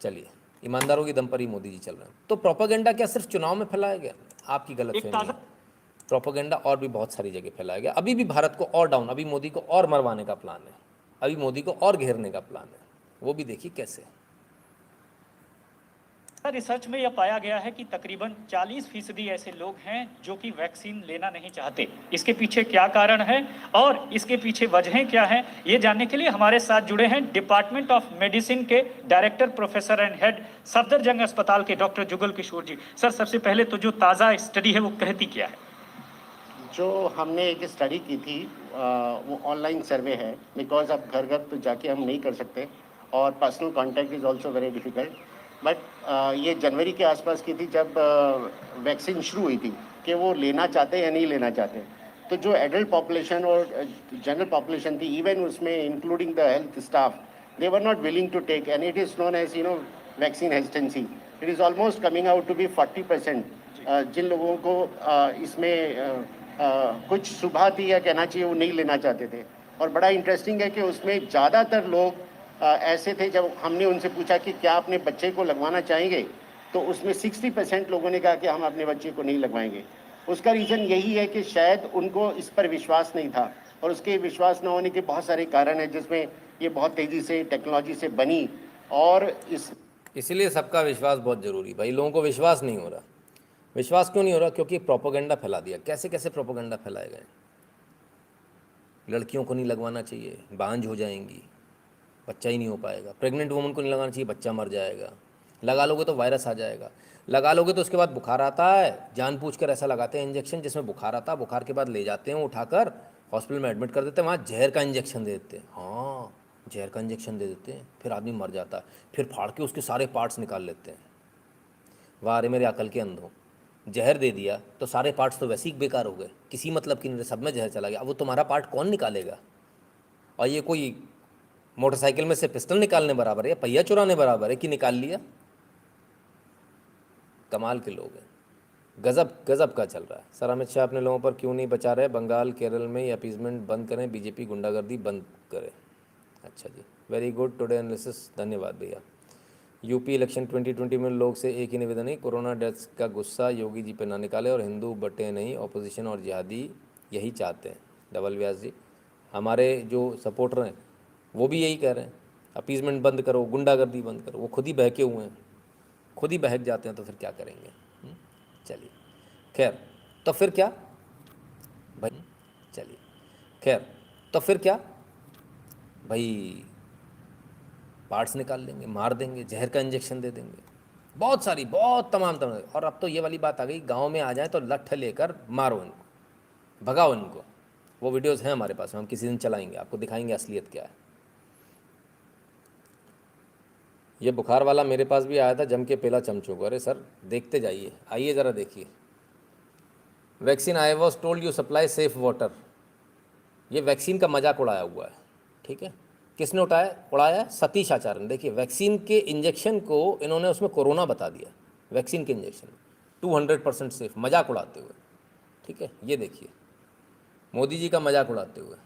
चलिए, ईमानदारों की दम पर ही मोदी जी चल रहे हैं। तो प्रोपेगेंडा क्या सिर्फ चुनाव में फैलाया गया? आपकी गलतफहमी है। प्रोपेगेंडा और भी बहुत सारी जगह फैलाया गया। अभी भी भारत को और डाउन, अभी मोदी को और मरवाने का प्लान है, अभी मोदी को और घेरने का प्लान है। वो भी देखिए कैसे। रिसर्च में यह पाया गया है कि तकरीबन 40% ऐसे लोग हैं जो कि वैक्सीन लेना नहीं चाहते। इसके पीछे क्या कारण है और इसके पीछे वजहें क्या हैं, ये जानने के लिए हमारे साथ जुड़े हैं डिपार्टमेंट ऑफ मेडिसिन के director professor and head Safdarjung अस्पताल के डॉक्टर जुगल किशोर जी। सर, सबसे पहले तो जो ताज़ा स्टडी है वो कहती क्या है? जो हमने एक स्टडी की थी वो ऑनलाइन सर्वे है, बिकॉज अब घर घर तो जाके हम नहीं कर सकते और personal contact is also very difficult. But ये जनवरी के आसपास की थी जब वैक्सीन शुरू हुई थी कि वो लेना चाहते या नहीं लेना चाहते। तो जो एडल्ट पॉपुलेशन और जनरल पॉपुलेशन थी, इवन उसमें including the health staff, they were not willing to take, and it is known as vaccine hesitancy. It is almost coming out to be 40%। जिन लोगों को इसमें कुछ सुबह थी या कहना चाहिए वो नहीं लेना चाहते थे। और बड़ा इंटरेस्टिंग है कि उसमें ज़्यादातर लोग ऐसे थे, जब हमने उनसे पूछा कि क्या अपने बच्चे को लगवाना चाहेंगे, तो उसमें 60% लोगों ने कहा कि हम अपने बच्चे को नहीं लगवाएंगे। उसका रीज़न यही है कि शायद उनको इस पर विश्वास नहीं था, और उसके विश्वास न होने के बहुत सारे कारण हैं, जिसमें ये बहुत तेज़ी से टेक्नोलॉजी से बनी। और इसलिए सबका विश्वास बहुत ज़रूरी। भाई लोगों को विश्वास नहीं हो रहा। विश्वास क्यों नहीं हो रहा? क्योंकि प्रोपेगेंडा फैला दिया। कैसे कैसे प्रोपेगेंडा फैलाए गए। लड़कियों को नहीं लगवाना चाहिए, बांझ हो जाएंगी, बच्चा ही नहीं हो पाएगा। प्रेग्नेंट वुमन को नहीं लगाना चाहिए, बच्चा मर जाएगा। लगा लोगे तो वायरस आ जाएगा। लगा लोगे तो उसके बाद बुखार आता है, जानबूझकर ऐसा लगाते हैं इंजेक्शन जिसमें बुखार आता है। बुखार के बाद ले जाते हैं उठाकर हॉस्पिटल में एडमिट कर देते हैं, वहाँ जहर का इंजेक्शन दे देते हैं। हाँ, जहर का इंजेक्शन दे देते हैं, फिर आदमी मर जाता है। फिर फाड़ के उसके सारे पार्ट्स निकाल लेते हैं। वाह रे मेरे अकल के अंधों, जहर दे दिया तो सारे पार्ट्स तो वैसे ही बेकार हो गए, किसी मतलब की नहीं, सब में जहर चला गया। अब वो तुम्हारा पार्ट कौन निकालेगा? और ये कोई मोटरसाइकिल में से पिस्टल निकालने बराबर है या पहिया चुराने बराबर है कि निकाल लिया। कमाल के लोग हैं, गजब गजब का चल रहा है। सर अमित शाह अपने लोगों पर क्यों नहीं बचा रहे? बंगाल केरल में ये अपीजमेंट बंद करें, बीजेपी गुंडागर्दी बंद करे। अच्छा जी, वेरी गुड टुडे एनालिसिस, धन्यवाद भैया। यूपी इलेक्शन 2020 में लोग से एक ही निवेदन है, कोरोना डेथ्स का गुस्सा योगी जी पे ना निकाले और हिंदू बटे नहीं, ऑपोजिशन और जिहादी यही चाहते हैं। डबल व्यास जी, हमारे जो सपोर्टर हैं वो भी यही कह रहे हैं, अपीजमेंट बंद करो, गुंडागर्दी बंद करो। वो खुद ही बहके हुए हैं, खुद ही बहक जाते हैं तो फिर क्या करेंगे। चलिए खैर, तो फिर क्या भाई, चलिए खैर, तो फिर क्या भाई, पार्ट्स निकाल लेंगे, मार देंगे, जहर का इंजेक्शन दे देंगे, बहुत सारी, बहुत तमाम तमाम। और अब तो ये वाली बात आ गई, गांव में आ जाए तो लठ लेकर मारो इनको, भगाओ इनको। वो वीडियोस हैं हमारे पास, हम किसी दिन चलाएंगे, आपको दिखाएंगे असलियत क्या है। ये बुखार वाला मेरे पास भी आया था, जम के पेला चमचों को। अरे सर देखते जाइए, आइए ज़रा देखिए। Vaccine I was told you supply safe water. ये वैक्सीन का मजाक उड़ाया हुआ है, ठीक है। किसने उड़ाया? सतीश आचार्य ने। देखिए वैक्सीन के इंजेक्शन को इन्होंने उसमें कोरोना बता दिया, वैक्सीन के इंजेक्शन 200% सेफ, मजाक उड़ाते हुए, ठीक है। ये देखिए मोदी जी का मजाक उड़ाते हुए,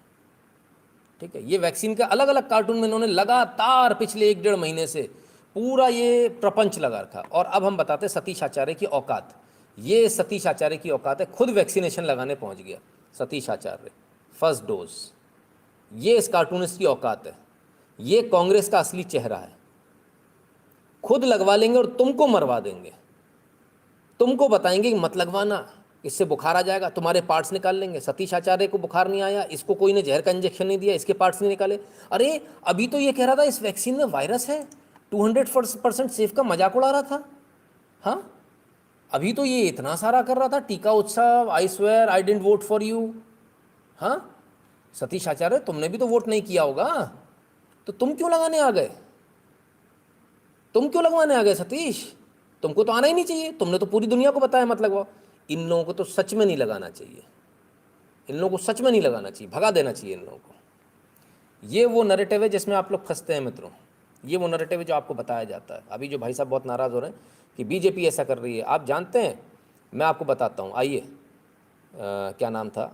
ठीक है। ये वैक्सीन का अलग अलग कार्टून में इन्होंने लगातार पिछले 1-1.5 महीने से पूरा ये प्रपंच लगा रखा। और अब हम बताते सतीश आचार्य की औकात। ये सतीश आचार्य की औकात है, खुद वैक्सीनेशन लगाने पहुंच गया सतीश आचार्य, फर्स्ट डोज। ये इस कार्टूनिस्ट की औकात है। ये कांग्रेस का असली चेहरा है। खुद लगवा लेंगे और तुमको मरवा देंगे, तुमको बताएंगे कि मत लगवाना, इससे बुखार आ जाएगा, तुम्हारे पार्ट्स निकाल लेंगे। सतीश आचार्य को बुखार नहीं आया, इसको कोई ने जहर का इंजेक्शन नहीं दिया, इसके पार्ट्स नहीं निकाले। अरे अभी तो ये कह रहा था इस वैक्सीन में वायरस है, 200% सेफ का मजाक उड़ा रहा था। हाँ, अभी तो ये इतना सारा कर रहा था, टीका उत्सव, I swear I didn't vote for you. हाँ सतीश आचार्य, तुमने भी तो वोट नहीं किया होगा, तो तुम क्यों लगाने आ गए? तुम क्यों लगवाने आ गए सतीश? तुमको तो आना ही नहीं चाहिए, तुमने तो पूरी दुनिया को बताया मत लगवाओ। इन लोगों को तो सच में नहीं लगाना चाहिए, इन लोगों को सच में नहीं लगाना चाहिए, भगा देना चाहिए इन लोगों को। ये वो नैरेटिव है जिसमें आप लोग फंसते हैं मित्रों, ये वो नैरेटिव है जो आपको बताया जाता है। अभी जो भाई साहब बहुत नाराज़ हो रहे हैं कि बीजेपी ऐसा कर रही है, आप जानते हैं, मैं आपको बताता हूँ। आइए क्या नाम था,